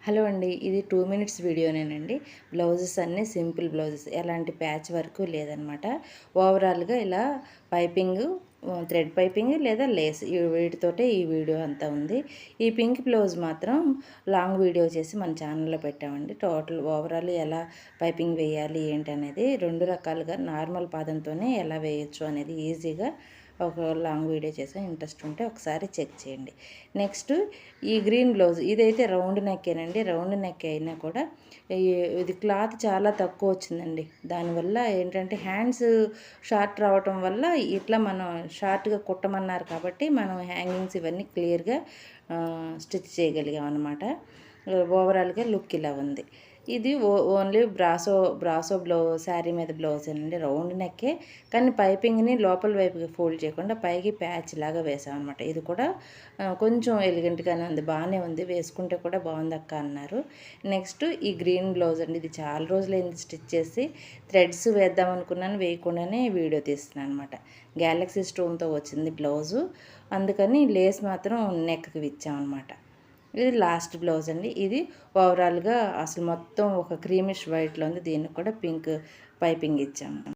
Hello అండి, ఇది 2 minutes వీడియోనేనండి. Blouses అన్నీ సింపుల్ బ్లౌజెస్, ఎలాంటి ప్యాచ్ వర్క్ లేదనమాట. ఓవరాల్గా ఇలా పైపింగ్, థ్రెడ్ పైపింగ్ లేదా లేస్, వీటితోటే ఈ వీడియో అంతా ఉంది. ఈ పింక్ బ్లౌజ్ మాత్రం లాంగ్ వీడియో చేసి మన ఛానల్లో పెట్టామండి. టోటల్ ఓవరాల్ ఎలా పైపింగ్ వేయాలి ఏంటి అనేది, 2 రకాలుగా నార్మల్ పాదంతోనే ఎలా వేయచ్చు అనేది ఈజీగా ఒక లాంగ్ వీడియో చేసాం. ఇంట్రెస్ట్ ఉంటే ఒకసారి చెక్ చేయండి. నెక్స్ట్ ఈ గ్రీన్ బ్లౌజ్, ఇదైతే రౌండ్ నెక్కేనండి. రౌండ్ నెక్ అయినా కూడా ఇది క్లాత్ చాలా తక్కువ వచ్చిందండి. దానివల్ల ఏంటంటే హ్యాండ్స్ షార్ట్ రావటం వల్ల ఇట్లా మనం షార్ట్గా కుట్టమన్నారు కాబట్టి మనం హ్యాంగింగ్స్ ఇవన్నీ క్లియర్గా స్టిచ్ చేయగలిగాం అనమాట. ఓవరాల్గా లుక్ ఇలా ఉంది. ఇది ఓన్లీ బ్రాసో శారీ మీద బ్లౌజేనండి. రౌండ్ నెక్కే, కానీ పైపింగ్ని లోపల వైపుకి ఫోల్డ్ చేయకుండా పైకి ప్యాచ్ లాగా వేసామన్నమాట. ఇది కూడా కొంచెం ఎలిగెంట్గానే ఉంది, బాగానే ఉంది, వేసుకుంటే కూడా బాగుందక్క అన్నారు. నెక్స్ట్ ఈ గ్రీన్ బ్లౌజ్ అండి. ఇది చాలా రోజులైంది స్టిచ్ చేసి, థ్రెడ్స్ వేద్దాం అనుకున్నాను, వేయకుండానే వీడియో తీస్తున్నాను అనమాట. గ్యాలక్సీ స్టోన్తో వచ్చింది బ్లౌజు, అందుకని లేస్ మాత్రం నెక్కి ఇచ్చామన్నమాట. ఇది లాస్ట్ బ్లౌజ్ అండి. ఇది ఓవరాల్గా అసలు మొత్తం ఒక క్రీమిష్ వైట్లో ఉంది. దీనికి కూడా పింక్ పైపింగ్ ఇచ్చాము.